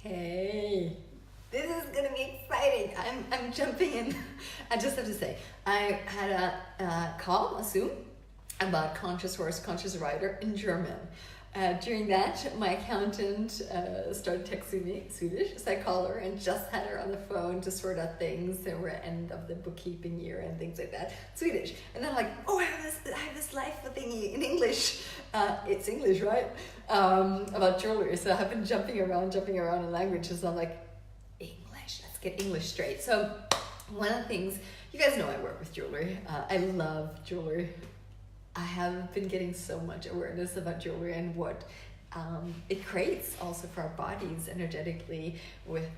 Hey, this is gonna be exciting. I'm jumping in. I just have to say, I had a call, a Zoom, about conscious horse, conscious rider in German. During that, my accountant started texting me Swedish, so I called her and just had her on the phone to sort out things. There were end of the bookkeeping year and things like that, Swedish. And then I'm like, oh, I have this life thingy in English. It's English, right? About jewelry. So I've been jumping around in languages. So I'm like, English, let's get English straight. So one of the things, you guys know I work with jewelry. I love jewelry. I have been getting so much awareness about jewelry and what it creates also for our bodies energetically with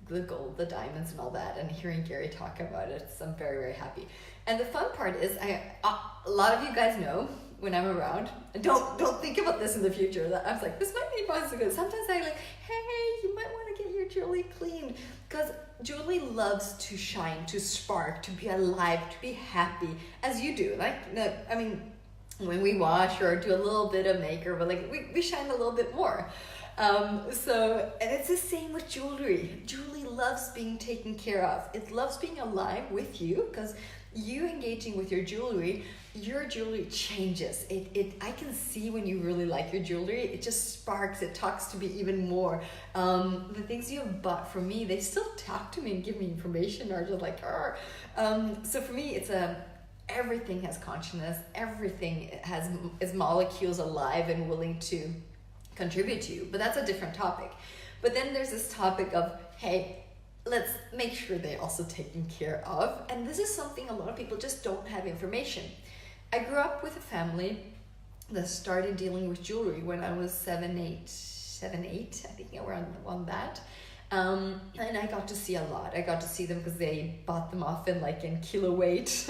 the gold, the diamonds and all that, and hearing Gary talk about it, so I'm very, very happy. And the fun part is, a lot of you guys know when I'm around, and don't think about this in the future, that I was like, this might be possible. Sometimes I like, hey, you might want to get your jewelry cleaned, because jewelry loves to shine, to spark, to be alive, to be happy, as you do. Like, I mean, when we wash or do a little bit of makeup, but like we shine a little bit more. And it's the same with jewelry. Jewelry loves being taken care of. It loves being alive with you, because you engaging with your jewelry changes. I can see when you really like your jewelry, it just sparks, it talks to me even more. The things you have bought from me, they still talk to me and give me information, or just like, so for me, it's everything has consciousness, everything is molecules alive and willing to contribute to you, but that's a different topic. But then there's this topic of, hey, let's make sure they're also taken care of. And this is something a lot of people just don't have information. I grew up with a family that started dealing with jewelry when I was 7, 8, I think around that. And I got to see a lot. I got to see them because they bought them often like in kilo weight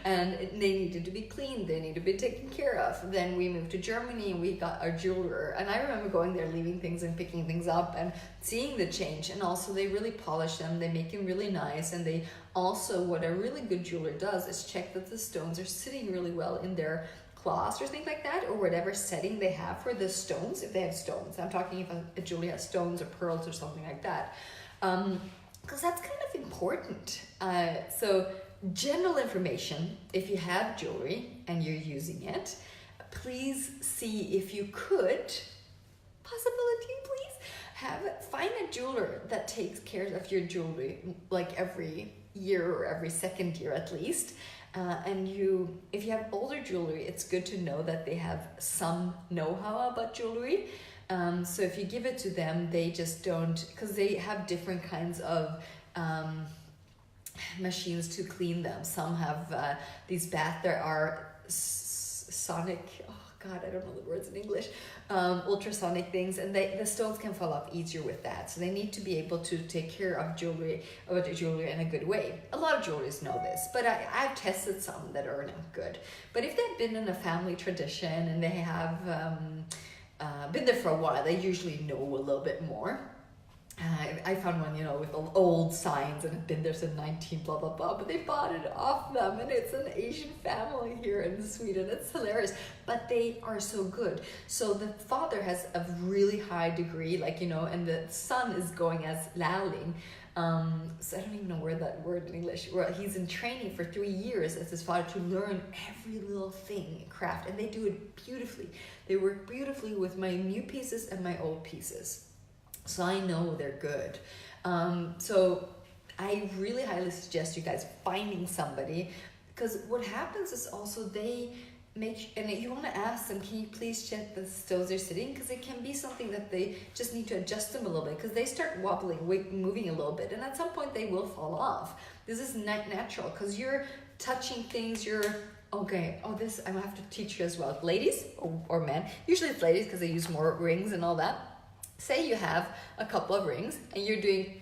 and they needed to be cleaned. They needed to be taken care of. Then we moved to Germany and we got our jeweler. And I remember going there, leaving things and picking things up and seeing the change. And also they really polish them. They make them really nice. And they also, what a really good jeweler does is check that the stones are sitting really well in their cloths or things like that, or whatever setting they have for the stones, if they have stones. I'm talking if a jewelry has stones or pearls or something like that, because that's kind of important. So general information, if you have jewelry and you're using it, please see if you could, find a jeweler that takes care of your jewelry like every year or every second year at least. And if you have older jewelry, it's good to know that they have some know-how about jewelry. So if you give it to them, they just don't, because they have different kinds of machines to clean them. Some have these there are sonic, oh God, I don't know the words in English, ultrasonic things, and the stones can fall off easier with that. So they need to be able to take care of jewelry in a good way. A lot of jewelries know this, but I've tested some that are not good. But if they've been in a family tradition and they have been there for a while, they usually know a little bit more. I found one, with old signs and had been there since 19 blah blah blah, but they bought it off them, and it's an Asian family here in Sweden. It's hilarious, but they are so good. So the father has a really high degree, and the son is going as lärling. So I don't even know where that word in English. Well, he's in training for 3 years as his father to learn every little thing craft, and they do it beautifully. They work beautifully with my new pieces and my old pieces. So I know they're good. So I really highly suggest you guys finding somebody, because what happens is also they make, and you want to ask them, can you please check the stones are sitting? Because it can be something that they just need to adjust them a little bit, because they start wobbling, moving a little bit, and at some point they will fall off. This is not natural, because you're touching things, okay, this I'm gonna have to teach you as well. Ladies or men, usually it's ladies because they use more rings and all that. Say you have a couple of rings and you're doing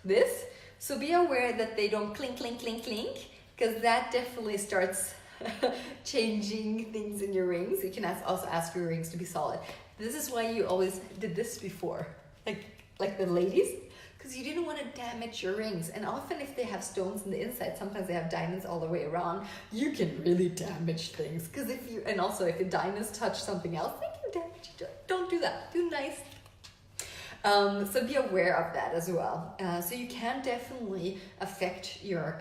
this, so be aware that they don't clink, clink, clink, clink, because that definitely starts changing things in your rings. You can also ask your rings to be solid. This is why you always did this before, like the ladies, because you didn't want to damage your rings. And often if they have stones in the inside, sometimes they have diamonds all the way around, you can really damage things. Because if the diamonds touch something else, they can damage it. Don't do that. Do nice. So be aware of that as well. So you can definitely affect your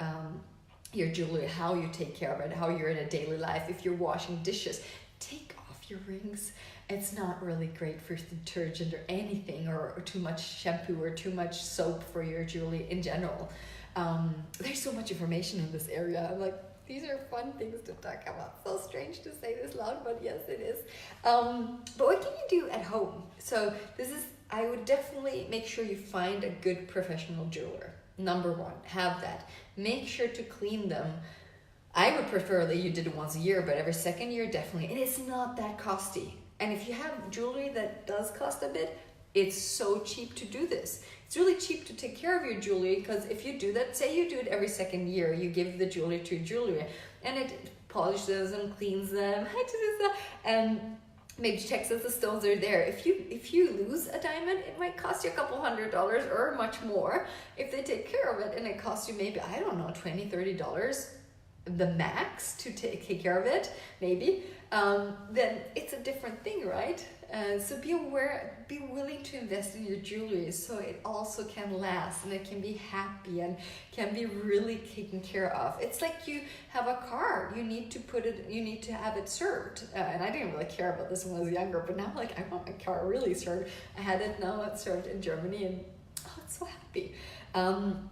jewelry, how you take care of it, how you're in a daily life. If you're washing dishes, take off your rings. It's not really great for detergent or anything, or too much shampoo or too much soap for your jewelry in general. There's so much information in this area. I'm like, these are fun things to talk about. So strange to say this loud, but yes, it is. But what can you do at home? So I would definitely make sure you find a good professional jeweler. Number one, have that. Make sure to clean them. I would prefer that you did it once a year, but every second year, definitely. And it's not that costly. And if you have jewelry that does cost a bit, it's so cheap to do this. It's really cheap to take care of your jewelry, because if you do that, say you do it every second year, you give the jewelry to your jewelry and it polishes them, cleans them, and maybe checks that the stones are there. If you lose a diamond, it might cost you a couple $100 or much more. If they take care of it and it costs you maybe, I don't know, $20-$30, the max to take care of it, maybe, then it's a different thing, right? So be aware, be willing to invest in your jewelry so it also can last and it can be happy and can be really taken care of. It's like you have a car, you need to have it served. And I didn't really care about this when I was younger, but now I'm like, I want my car really served. I had it, now it's served in Germany, and it's so happy. And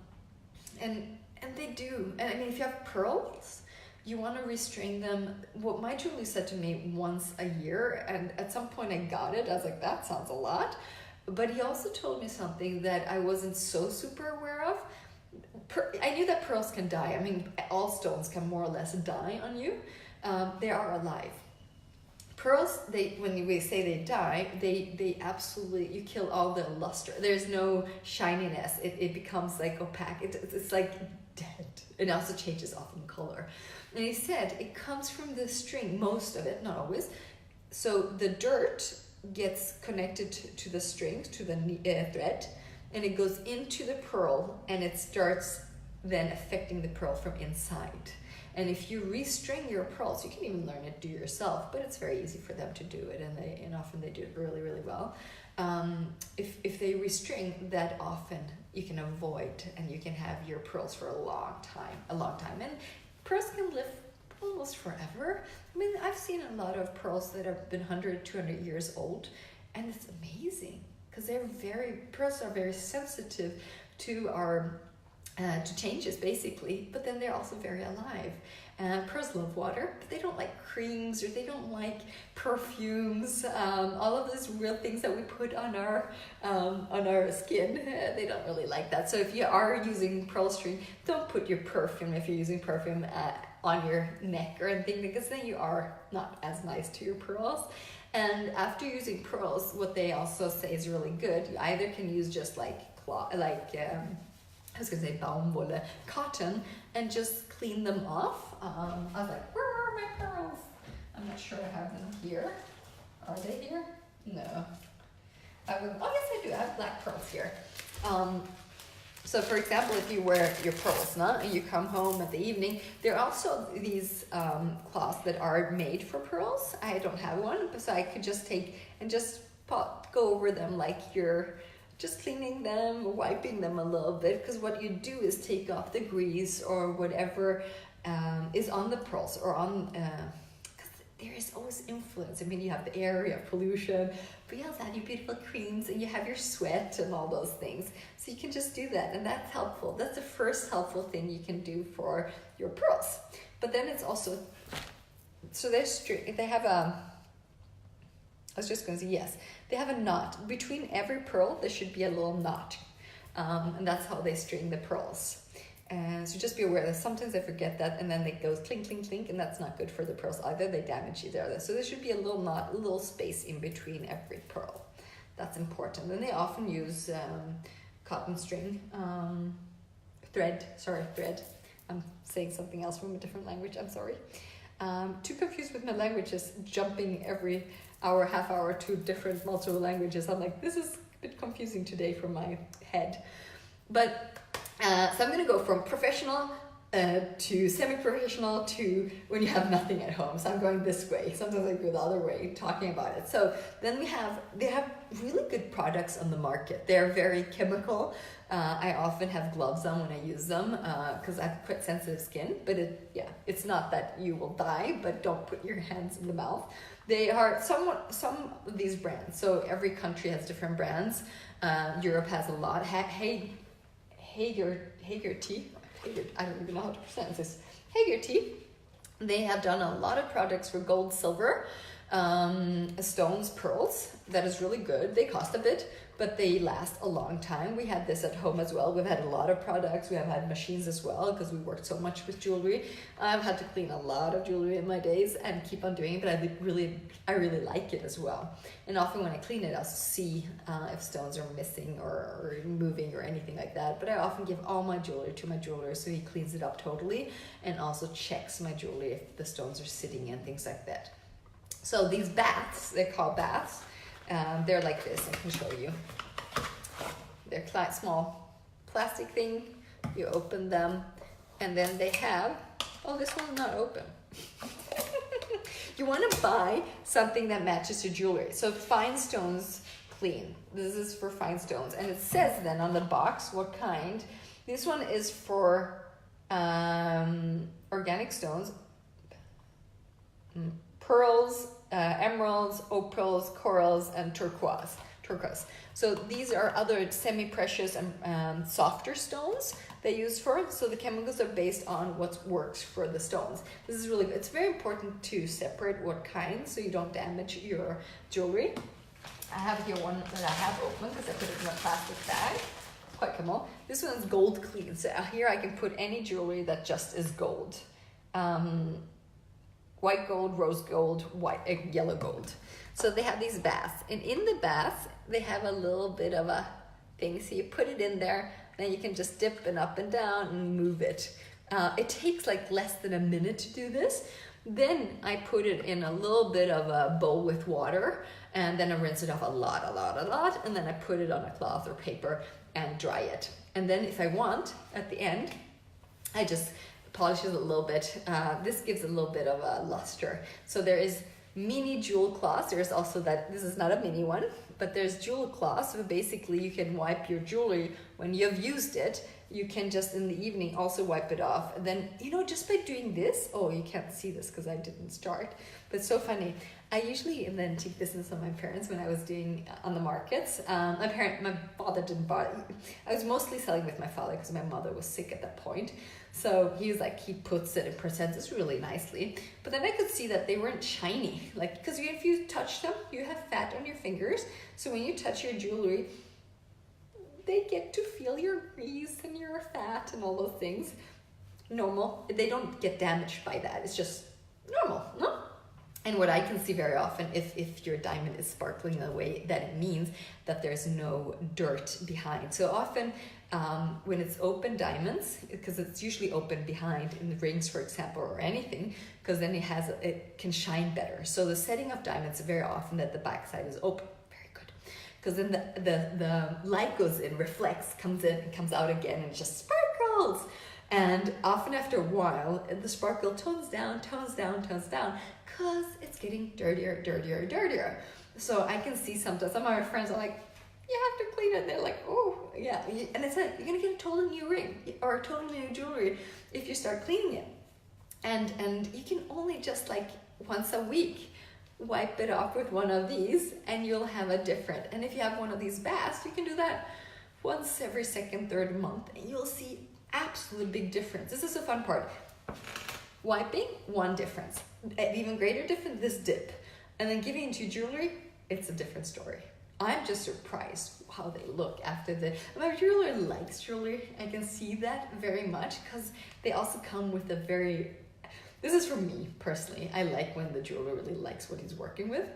they do. And I mean, if you have pearls, you want to restring them. What my jeweler said to me, once a year, and at some point I got it. I was like, that sounds a lot. But he also told me something that I wasn't so super aware of. I knew that pearls can die. I mean, all stones can more or less die on you. They are alive. Pearls, when we say they die, they absolutely, you kill all the luster. There's no shininess. It becomes like opaque. It's like dead. It also changes often color. And he said it comes from the string, most of it, not always. So the dirt gets connected to the strings, to the thread, and it goes into the pearl, and it starts then affecting the pearl from inside. And if you restring your pearls, you can even learn it do yourself, but it's very easy for them to do it, and often they do it really, really well. If they restring that often, you can avoid, and you can have your pearls for a long time. And pearls can live almost forever. I mean, I've seen a lot of pearls that have been 100, 200 years old, and it's amazing because pearls are very sensitive to our to changes, basically, but then they're also very alive. Pearls love water, but they don't like creams, or they don't like perfumes. All of those real things that we put on our skin, they don't really like that. So if you are using pearl string, don't put your perfume, if you're using perfume, on your neck or anything, because then you are not as nice to your pearls. And after using pearls, what they also say is really good. You either can use just like I was going to say baumwolle, cotton, and just clean them off. I was like, where are my pearls? I'm not sure I have them here. Are they here? No. Oh, yes, I do. I have black pearls here. So, for example, if you wear your pearls, and you come home at the evening, there are also these cloths that are made for pearls. I don't have one, so I could just take and just go over them like you're just cleaning them, wiping them a little bit, because what you do is take off the grease or whatever is on the pearls, or on, because there is always influence. I mean, you have the air, you have pollution, but you also have your beautiful creams, and you have your sweat and all those things. So you can just do that, and that's helpful. That's the first helpful thing you can do for your pearls. But then it's also, so they have I was just going to say, yes, they have a knot. Between every pearl, there should be a little knot. And that's how they string the pearls. So just be aware that sometimes I forget that, and then it goes clink, clink, clink, and that's not good for the pearls either. They damage each other. So there should be a little knot, a little space in between every pearl. That's important. And they often use cotton string, thread. I'm saying something else from a different language, I'm sorry. Too confused with my languages, jumping every hour, half hour to different multiple languages. I'm like, this is a bit confusing today for my head. But so I'm going to go from professional to semi-professional to when you have nothing at home. So I'm going this way. Sometimes I go the other way talking about it. So then they have really good products on the market. They're very chemical. I often have gloves on when I use them because I have quite sensitive skin. But it's not that you will die, but don't put your hands in the mouth. They are some of these brands. So every country has different brands. Europe has a lot. Hager tea. I don't even know how to pronounce this. Hager tea. They have done a lot of products for gold, silver, stones, pearls. That is really good. They cost a bit, but they last a long time. We had this at home as well. We've had a lot of products. We have had machines as well because we worked so much with jewelry. I've had to clean a lot of jewelry in my days and keep on doing it, but I really like it as well. And often when I clean it, I'll see if stones are missing or moving or anything like that. But I often give all my jewelry to my jeweler so he cleans it up totally and also checks my jewelry if the stones are sitting and things like that. So these baths, they're called baths. They're like this. I can show you. They're small plastic thing. You open them, and then they have. Oh, this one's not open. You want to buy something that matches your jewelry. So fine stones clean. This is for fine stones, and it says then on the box what kind. This one is for organic stones, pearls, emeralds, opals, corals, and turquoise. So these are other semi-precious and softer stones they use for it. So the chemicals are based on what works for the stones. This is really good. It's very important to separate what kind so you don't damage your jewelry. I have here one that I have open because I put it in a plastic bag. Quite cool. This one's gold clean. So here I can put any jewelry that just is gold. White gold, rose gold, yellow gold. So they have these baths, and in the baths they have a little bit of a thing. So you put it in there, then you can just dip and up and down and move it. It takes like less than a minute to do this. Then I put it in a little bit of a bowl with water, and then I rinse it off a lot, and then I put it on a cloth or paper and dry it. And then if I want, at the end, I just polish it a little bit. This gives a little bit of a luster. So there is mini jewel cloths. There's also that, this is not a mini one, but there's jewel cloths. So basically you can wipe your jewelry when you've used it. You can just in the evening also wipe it off. And then, just by doing this, oh, you can't see this because I didn't start, but it's so funny. I usually in the antique business of my parents when I was doing on the markets. My father didn't buy it. I was mostly selling with my father because my mother was sick at that point. So he puts it and presents it really nicely. But then I could see that they weren't shiny. Because if you touch them, you have fat on your fingers. So when you touch your jewelry, they get to feel your grease and your fat and all those things. Normal. They don't get damaged by that. It's just normal, no? And what I can see very often, if your diamond is sparkling in a way, that it means that there's no dirt behind. So often when it's open diamonds, because it's usually open behind in the rings, for example, or anything, because then it can shine better. So the setting of diamonds, very often that the backside is open. Very good. Because then the light goes in, reflects, comes in and comes out again, and it just sparkles. And often after a while, the sparkle tones down, because it's getting dirtier. So I can see sometimes some of my friends are like, you have to clean it. And they're like, oh, yeah. And it's like, you're going to get a totally new ring or a totally new jewelry if you start cleaning it. And you can only just once a week wipe it off with one of these and you'll have a different. And if you have one of these baths, you can do that once every second, third month, and you'll see absolute big difference. This is the fun part. Wiping, one difference. Even greater difference, this dip. And then giving it to jewelry, it's a different story. I'm just surprised how they look after my jeweler likes jewelry. I can see that very much because they also come with this is for me personally. I like when the jeweler really likes what he's working with,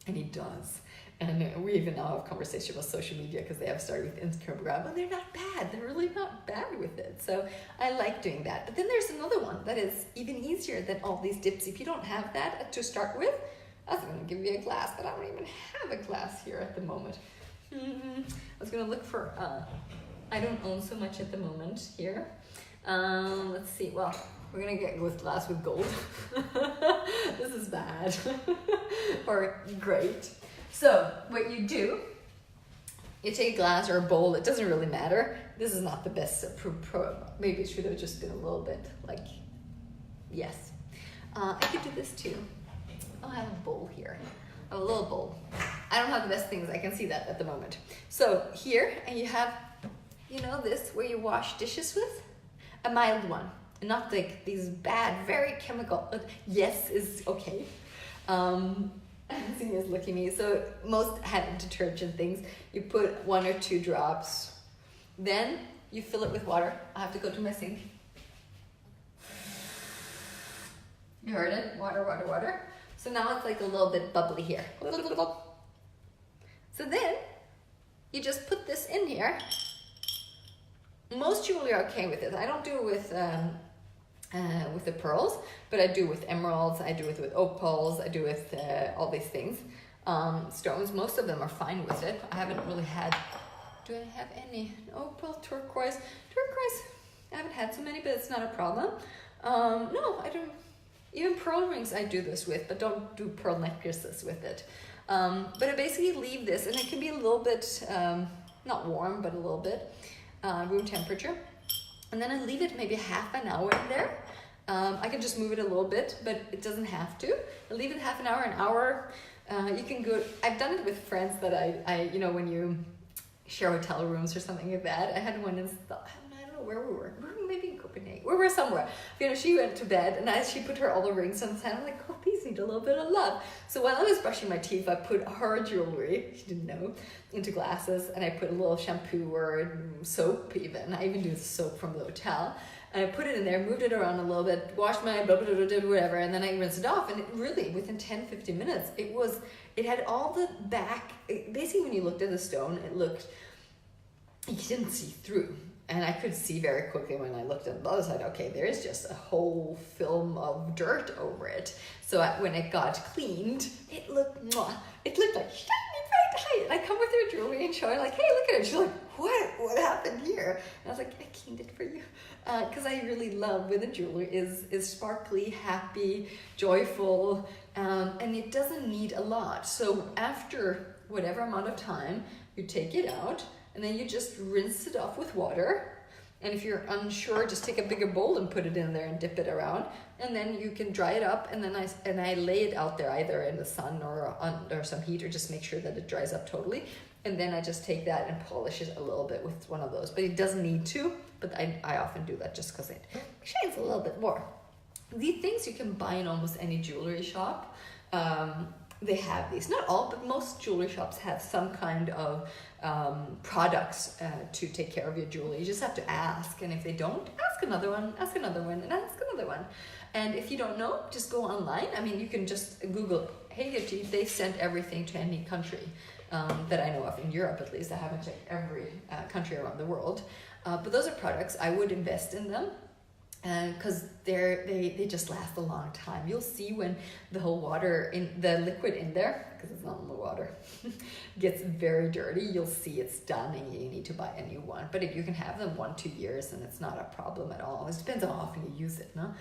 and he does. And we even now have conversation about social media because they have started with Instagram, and they're not bad. They're really not bad with it. So I like doing that. But then there's another one that is even easier than all these dips. If you don't have that to start with, I was going to give you a glass, but I don't even have a glass here at the moment. I was going to look for, I don't own so much at the moment here. Let's see. Well, we're gonna get with glass with gold. This is bad. Or great. So what you do, you take a glass or a bowl. It doesn't really matter. This is not the best. Maybe it should have just been a little bit like, yes. I could do this too. Oh, I have a bowl here. I have a little bowl. I don't have the best things. I can see that at the moment. So here, and you have, you know, this where you wash dishes with, a mild one, not like these bad, very chemical. Yes is okay. Zina's looking at me. So most hand detergent things, you put 1 or 2 drops, then you fill it with water. I have to go to my sink. You heard it? Water, water, water. So now it's like a little bit bubbly here. So then you just put this in here. Most jewelry are okay with it. I don't do it with the pearls, but I do with emeralds, I do it with opals, I do with all these things. Stones, most of them are fine with it. I haven't really had, do I have any? Opal, turquoise. Turquoise, I haven't had so many, but it's not a problem. No, I don't. Even pearl rings I do this with, but don't do pearl necklaces with it. But I basically leave this, and it can be a little bit, not warm, but a little bit, room temperature. And then I leave it maybe half an hour in there. I can just move it a little bit, but it doesn't have to. I leave it half an hour. You can go, I've done it with friends that I you know, when you share hotel rooms or something like that. I had one in, I don't know where we were. Maybe in Copenhagen. We were somewhere. You know, she went to bed, and as she put all the rings on the side, I'm like, oh, these need a little bit of love. So while I was brushing my teeth, I put her jewelry, she didn't know, into glasses, and I put a little shampoo or soap even. I even do the soap from the hotel. And I put it in there, moved it around a little bit, washed my blah, blah, blah, blah, whatever, and then I rinsed it off. And it really, within 10-15 minutes, it had all the back, basically when you looked at the stone, it looked, you didn't see through. And I could see very quickly when I looked at the other side, okay, there is just a whole film of dirt over it. So when it got cleaned, it looked like shiny, bright, high. And I come with her jewelry and show her, like, hey, look at it. She's like, what happened here? And I was like, I cleaned it for you. Because I really love when the jewelry is sparkly, happy, joyful, and it doesn't need a lot. So after whatever amount of time, you take it out, and then you just rinse it off with water. And if you're unsure, just take a bigger bowl and put it in there and dip it around. And then you can dry it up. And then I lay it out there either in the sun or under some heat, or just make sure that it dries up totally. And then I just take that and polish it a little bit with one of those. But it doesn't need to, but I often do that just because it shines a little bit more. These things you can buy in almost any jewelry shop. They have these, not all, but most jewelry shops have some kind of products to take care of your jewelry. You just have to ask, and if they don't, ask another one, and ask another one. And if you don't know, just go online. I mean, you can just Google, hey, they sent everything to any country that I know of, in Europe at least. I haven't checked every country around the world. But those are products, I would invest in them. Because they just last a long time. You'll see when the whole water, in the liquid in there, because it's not in the water, gets very dirty, you'll see it's done and you need to buy a new one. But if you can have them 1-2 years, and it's not a problem at all. It depends on how often you use it, no?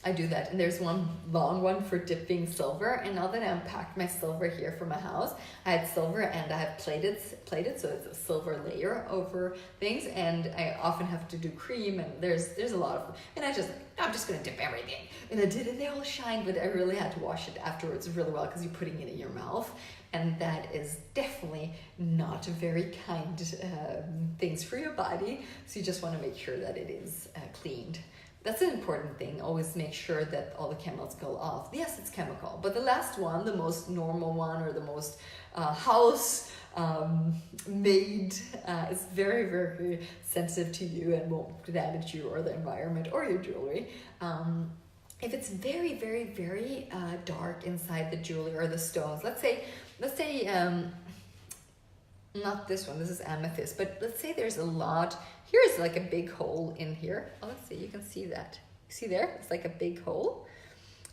I do that, and there's one long one for dipping silver. And now that I unpacked my silver here from my house, I had silver and I have plated, so it's a silver layer over things. And I often have to do cream, and there's a lot of, and I'm just gonna dip everything. And I did, and they all shine, but I really had to wash it afterwards really well, because you're putting it in your mouth, and that is definitely not very kind things for your body. So you just want to make sure that it is cleaned. That's an important thing. Always make sure that all the chemicals go off. Yes, it's chemical, but the last one, the most normal one, or the most house made, is very, very sensitive to you and won't damage you or the environment or your jewelry. If it's very, very, very dark inside the jewelry or the stones, let's say, not this one, this is amethyst, but let's say there's a lot. Here's like a big hole in here. Oh, let's see, you can see that. See there? It's like a big hole.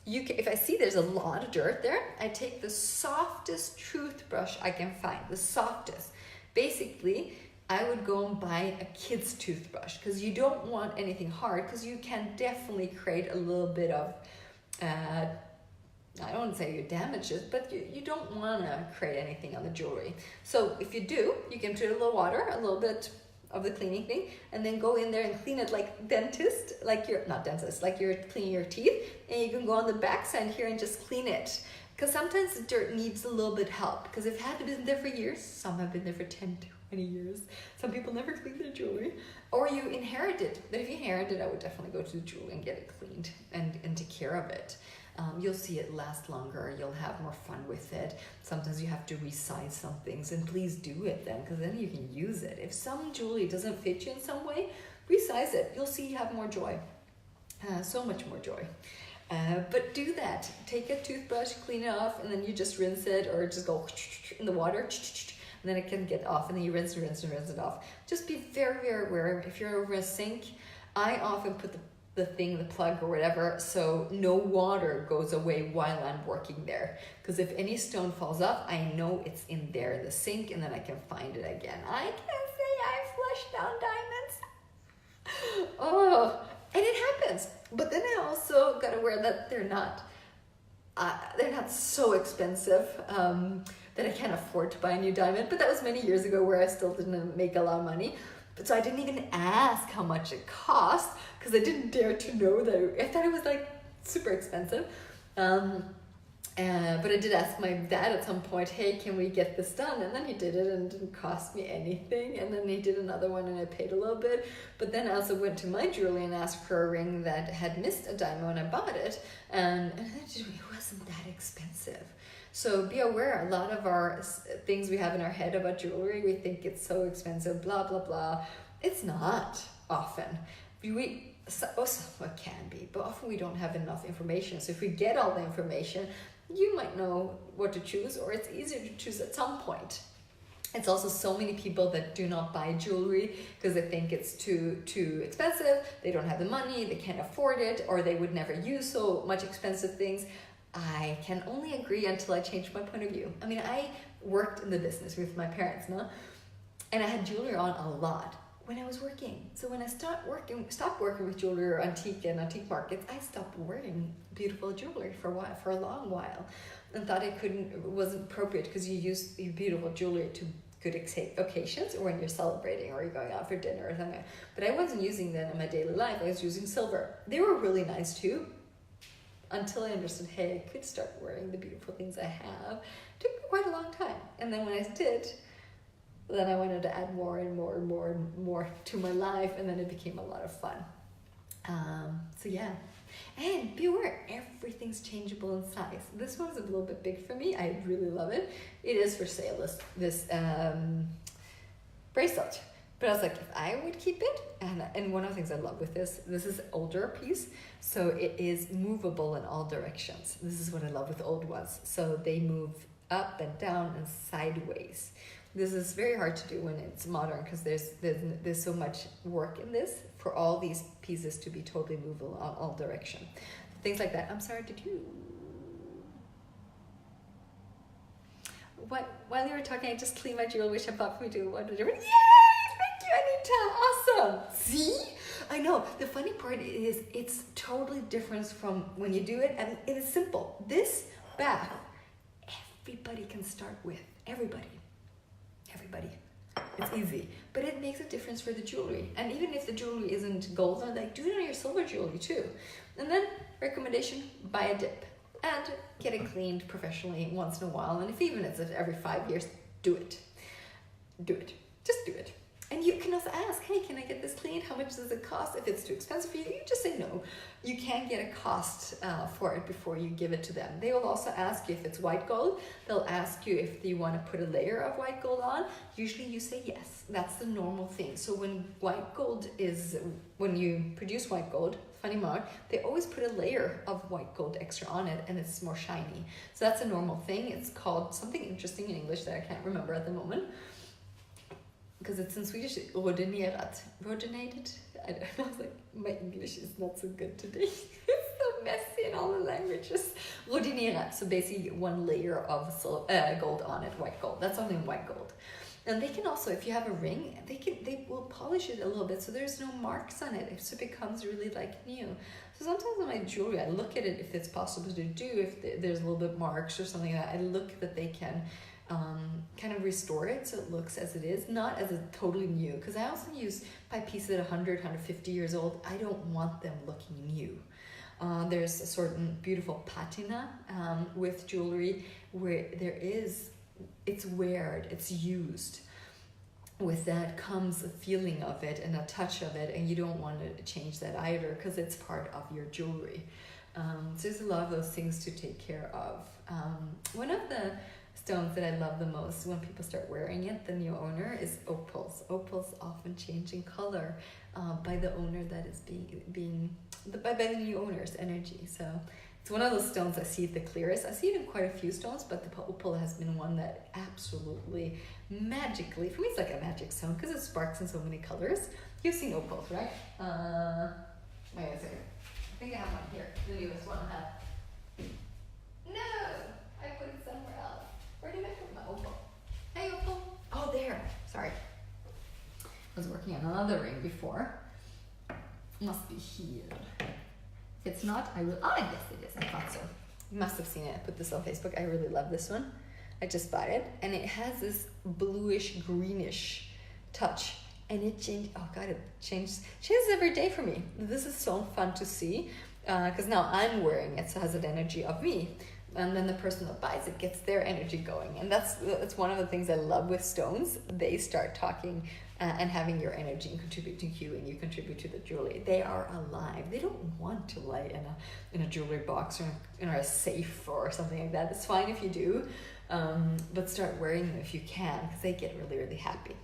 If I see there's a lot of dirt there, I take the softest toothbrush I can find, the softest. Basically, I would go and buy a kid's toothbrush, because you don't want anything hard, because you can definitely create a little bit of, I don't want to say you damage it, but you don't want to create anything on the jewelry. So if you do, you can put a little water, a little bit of the cleaning thing, and then go in there and clean it like dentist, like you're, not dentist, like you're cleaning your teeth, and you can go on the back side here and just clean it. Because sometimes the dirt needs a little bit help, because it had been there for years. Some have been there for 10, 20 years. Some people never clean their jewelry. Or you inherit it. But if you inherit it, I would definitely go to the jewelry and get it cleaned and take care of it. You'll see it last longer. You'll have more fun with it. Sometimes you have to resize some things, and please do it then, because then you can use it. If some jewelry doesn't fit you in some way, resize it. You'll see you have more joy. So much more joy. But do that. Take a toothbrush, clean it off, and then you just rinse it, or just go in the water, and then it can get off, and then you rinse it off. Just be very, very aware. If you're over a sink, I often put the plug or whatever, so no water goes away while I'm working there. Because if any stone falls off, I know it's in there in the sink, and then I can find it again. I can't say I flushed down diamonds. Oh, and it happens. But then I also got aware that they're not so expensive that I can't afford to buy a new diamond. But that was many years ago, where I still didn't make a lot of money. But so I didn't even ask how much it cost, because I didn't dare to know that. I thought it was like super expensive. But I did ask my dad at some point, hey, can we get this done? And then he did it, and it didn't cost me anything. And then he did another one, and I paid a little bit. But then I also went to my jewelry and asked for a ring that had missed a diamond when I bought it. And it wasn't that expensive. So be aware, a lot of our things we have in our head about jewelry, we think it's so expensive, blah, blah, blah. It's not often. It can be, but often we don't have enough information. So if we get all the information, you might know what to choose, or it's easier to choose at some point. It's also so many people that do not buy jewelry because they think it's too expensive, they don't have the money, they can't afford it, or they would never use so much expensive things. I can only agree until I change my point of view. I mean, I worked in the business with my parents, no? And I had jewelry on a lot when I was working. So when I stopped working with jewelry or antique markets, I stopped wearing beautiful jewelry for a long while, and thought it wasn't appropriate, because you use your beautiful jewelry to good occasions, or when you're celebrating or you're going out for dinner or something. But I wasn't using them in my daily life. I was using silver. They were really nice too, until I understood, hey, I could start wearing the beautiful things I have. It took me quite a long time. And then when I did, then I wanted to add more and more and more and more to my life, and then it became a lot of fun. So yeah. And be aware, everything's changeable in size. This one's a little bit big for me. I really love it. It is for sale, this bracelet. But I was like, if I would keep it, and one of the things I love with this is an older piece, so it is movable in all directions. This is what I love with old ones. So they move up and down and sideways. This is very hard to do when it's modern, because there's so much work in this for all these pieces to be totally movable in all direction. Things like that. I'm sorry, did you? While you were talking, I just cleaned my jewelry, which I bought for me to wonder. Yay! Thank you, Anita. Awesome. See? I know. The funny part is it's totally different from when you do it, and it is simple. This bath, everybody can start with. Everybody. It's easy, but it makes a difference for the jewelry. And even if the jewelry isn't gold, I'm like, do it on your silver jewelry too. And then recommendation, buy a dip and get it cleaned professionally once in a while. And if even it's every 5 years, do it. Just do it. And you can also ask, hey, can I get this cleaned? How much does it cost? If it's too expensive for you, you just say no. You can get a cost for it before you give it to them. They will also ask you if it's white gold. They'll ask you if you want to put a layer of white gold on. Usually you say yes. That's the normal thing. So when you produce white gold, funny mark, they always put a layer of white gold extra on it, and it's more shiny. So that's a normal thing. It's called something interesting in English that I can't remember at the moment, because it's in Swedish, rodinerat. Rodinated? I don't know, like, my English is not so good today. It's so messy in all the languages. Rodinerat, so basically one layer of gold on it, white gold. That's only white gold. And they can also, if you have a ring, they will polish it a little bit so there's no marks on it, so it becomes really like new. So sometimes on my jewelry, I look at it if it's possible to do, if there's a little bit marks or something like that. I look that they can kind of restore it so it looks as it is, not as a totally new. Because I also use my pieces at 100, 150 years old. I don't want them looking new. There's a certain beautiful patina with jewelry where it's weared, it's used. With that comes a feeling of it and a touch of it, and you don't want to change that either because it's part of your jewelry. So there's a lot of those things to take care of. One of the stones that I love the most when people start wearing it, the new owner, is opals. Opals often change in color by the owner that is by the new owner's energy. So it's one of those stones I see it the clearest. I see it in quite a few stones, but the opal has been one that absolutely magically, for me it's like a magic stone because it sparks in so many colors. You've seen opals, right? Wait a second. I think I have one here, the newest one I have. No! I put it somewhere else. Where did I put my opal? Hey, opal. Oh, there. Sorry. I was working on another ring before. Must be here. If it's not, I will. Oh, I guess it is. I thought so. You must have seen it. I put this on Facebook. I really love this one. I just bought it, and it has this bluish, greenish touch. And it changed. Oh God, it changes every day for me. This is so fun to see because now I'm wearing it, so it has an energy of me. And then the person that buys it gets their energy going. And that's one of the things I love with stones. They start talking and having your energy and contributing to you, and you contribute to the jewelry. They are alive. They don't want to lie in a jewelry box or in a safe or something like that. It's fine if you do, but start wearing them if you can, because they get really, really happy.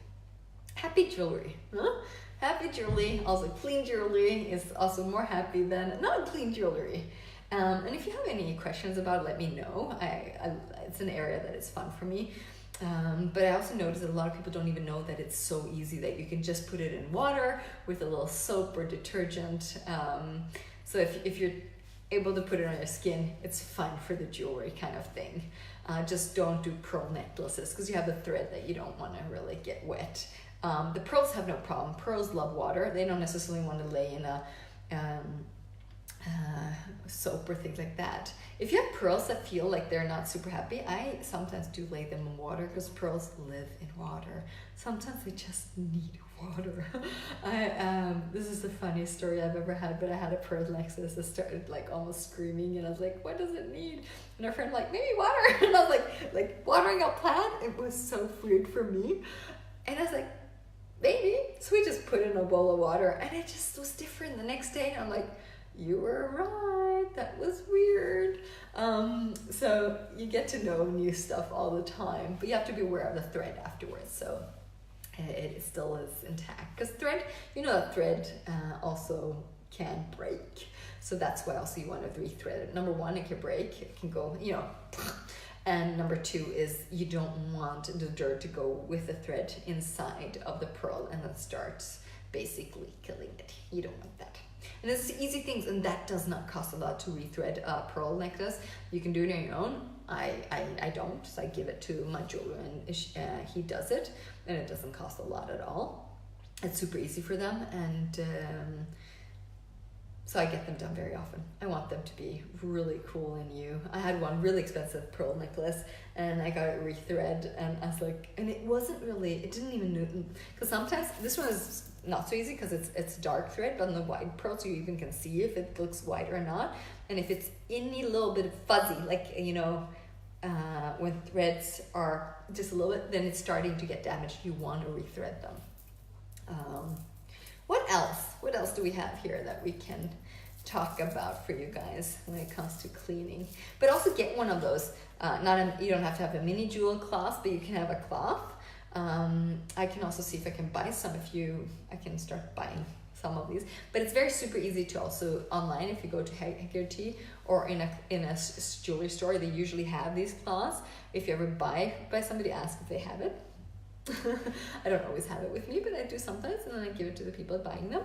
Happy jewelry. Huh? Happy jewelry, also clean jewelry is also more happy than not clean jewelry. And if you have any questions about it, let me know. It's an area that is fun for me. But I also noticed that a lot of people don't even know that it's so easy that you can just put it in water with a little soap or detergent. So if you're able to put it on your skin, it's fun for the jewelry kind of thing. Just don't do pearl necklaces because you have the thread that you don't want to really get wet. The pearls have no problem. Pearls love water. They don't necessarily want to lay in a soap or things like that. If you have pearls that feel like they're not super happy, I sometimes do lay them in water because pearls live in water. Sometimes they just need water. This is the funniest story I've ever had, but I had a pearl necklace that started like almost screaming, and I was like, what does it need? And our friend like, maybe water. And I was like watering a plant. It was so weird for me. And I was like, maybe. So we just put it in a bowl of water, and it just was different the next day. And I'm like, you were right, that was weird. So you get to know new stuff all the time, but you have to be aware of the thread afterwards, so it still is intact. Because thread, thread also can break. So that's why also you want to rethread it. Number one, it can break, it can go, and number two is you don't want the dirt to go with the thread inside of the pearl and then starts basically killing it. You don't want that. And it's easy things, and that does not cost a lot to rethread a pearl necklace. You can do it on your own. I don't, so I give it to my jeweler, and he does it, and it doesn't cost a lot at all. It's super easy for them, and so I get them done very often. I want them to be really cool and new. I had one really expensive pearl necklace, and I got it rethread, and I was like, and it didn't even, because sometimes this one is not so easy because it's dark thread, but on the white pearls you even can see if it looks white or not. And if it's any little bit fuzzy, like when threads are just a little bit, then it's starting to get damaged. You want to rethread them. What else do we have here that we can talk about for you guys when it comes to cleaning? But also get one of those, you don't have to have a mini jewel cloth, but you can have a cloth. I can also see if I can buy some. I can start buying some of these, but it's very super easy to also online. If you go to Haggerty or in a jewelry store, they usually have these cloths. If you ever buy somebody, ask if they have it. I don't always have it with me, but I do sometimes, and then I give it to the people buying them.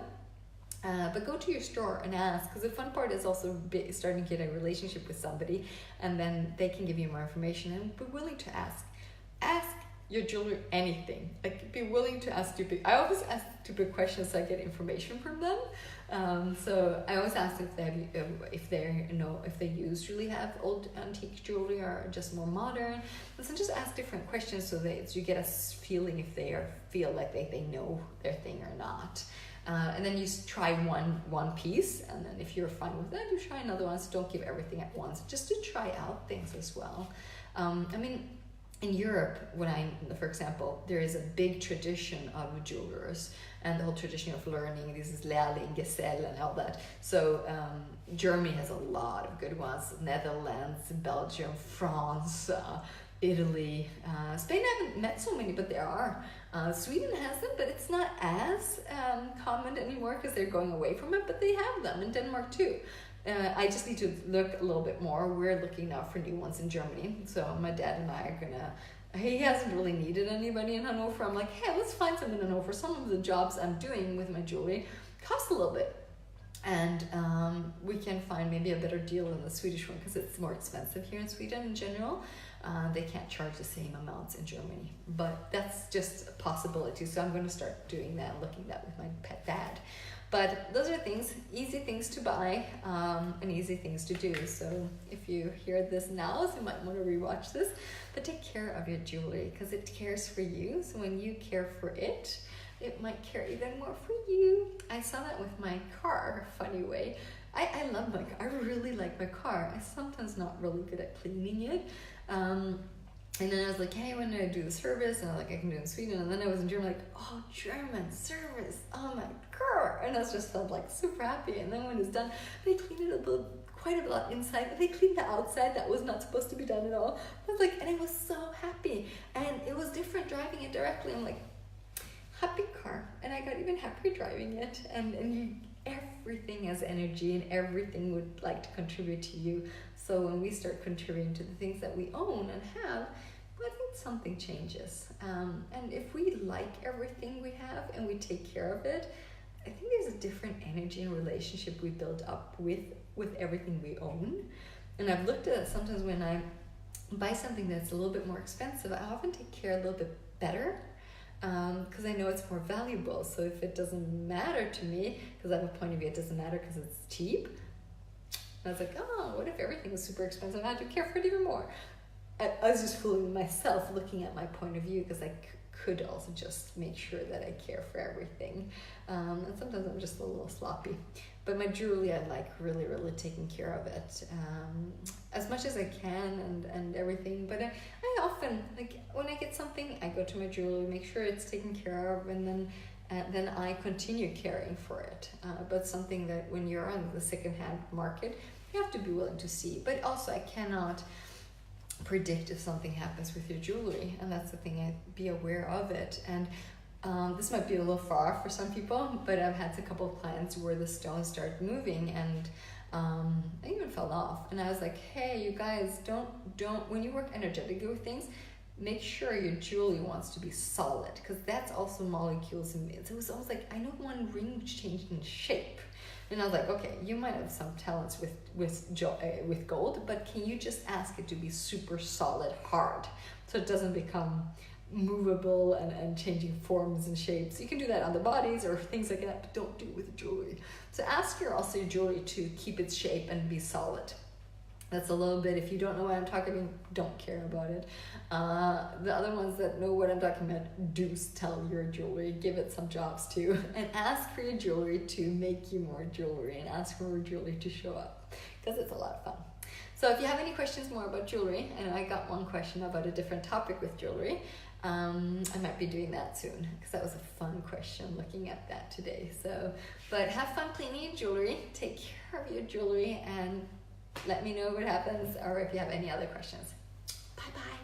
But go to your store and ask, because the fun part is also starting to get a relationship with somebody, and then they can give you more information and be willing to ask. Ask your jewelry, anything. Like, be willing to ask stupid. I always ask stupid questions so I get information from them. So I always ask if they usually have old antique jewelry or just more modern. So just ask different questions so you get a feeling if they feel like they know their thing or not. And then you try one piece, and then if you're fine with that, you try another one. So don't give everything at once, just to try out things as well. I mean, in Europe, for example, there is a big tradition of jewelers and the whole tradition of learning. This is Lehrling, Gesell, and all that. So Germany has a lot of good ones. Netherlands, Belgium, France, Italy, Spain. I haven't met so many, but there are. Sweden has them, but it's not as common anymore because they're going away from it, but they have them in Denmark too. I just need to look a little bit more. We're looking now for new ones in Germany. So my dad and I are gonna, he hasn't really needed anybody in Hanover. I'm like, hey, let's find some in Hanover. Some of the jobs I'm doing with my jewelry cost a little bit. And we can find maybe a better deal than the Swedish one because it's more expensive here in Sweden in general. They can't charge the same amounts in Germany. But that's just a possibility. So I'm going to start doing that, looking at that with my pet dad. But those are things, easy things to buy, and easy things to do. So if you hear this now, so you might want to rewatch this, but take care of your jewelry because it cares for you. So when you care for it, it might care even more for you. I saw that with my car, funny way. I love my car. I really like my car. I'm sometimes not really good at cleaning it. And then I was like, hey, when did I do the service? And I was like, I can do it in Sweden. And then I was in Germany, like, oh, German service, oh my God. And I just felt like super happy. And then when it's done, they cleaned it quite a lot inside. They cleaned the outside. That was not supposed to be done at all. I was like, and I was so happy. And it was different driving it directly. I'm like, happy car. And I got even happier driving it. And everything has energy and everything would like to contribute to you. So when we start contributing to the things that we own and have, I think something changes. And if we like everything we have and we take care of it, I think there's a different energy and relationship we build up with everything we own. And I've looked at it sometimes when I buy something that's a little bit more expensive, I often take care a little bit better because I know it's more valuable. So if it doesn't matter to me, because I have a point of view, it doesn't matter because it's cheap. I was like, oh, what if everything was super expensive? I had to care for it even more. I was just fooling myself looking at my point of view because I could also just make sure that I care for everything. And sometimes I'm just a little sloppy. But my jewelry, I like really, really taking care of it as much as I can and everything. But I often, like when I get something, I go to my jewelry, make sure it's taken care of, and then I continue caring for it. But something that when you're on the secondhand market, you have to be willing to see. But also I cannot predict if something happens with your jewelry, and that's the thing, be aware of it. And this might be a little far for some people, but I've had a couple of clients where the stones start moving and I even fell off. And I was like, hey, you guys, don't when you work energetically with things, make sure your jewelry wants to be solid, because that's also molecules. And it was almost like, I know one ring changed in shape. And I was like, okay, you might have some talents with gold, but can you just ask it to be super solid, hard, so it doesn't become movable and changing forms and shapes. You can do that on the bodies or things like that, but don't do it with jewelry. So ask your jewelry to keep its shape and be solid. That's a little bit, if you don't know what I'm talking about, don't care about it. The other ones that know what I'm talking about, do tell your jewelry, give it some jobs too, and ask for your jewelry to make you more jewelry, and ask for more jewelry to show up, because it's a lot of fun. So if you have any questions more about jewelry, and I got one question about a different topic with jewelry, I might be doing that soon, because that was a fun question looking at that today. So, but have fun cleaning your jewelry, take care of your jewelry, and let me know what happens, or if you have any other questions. Bye-bye.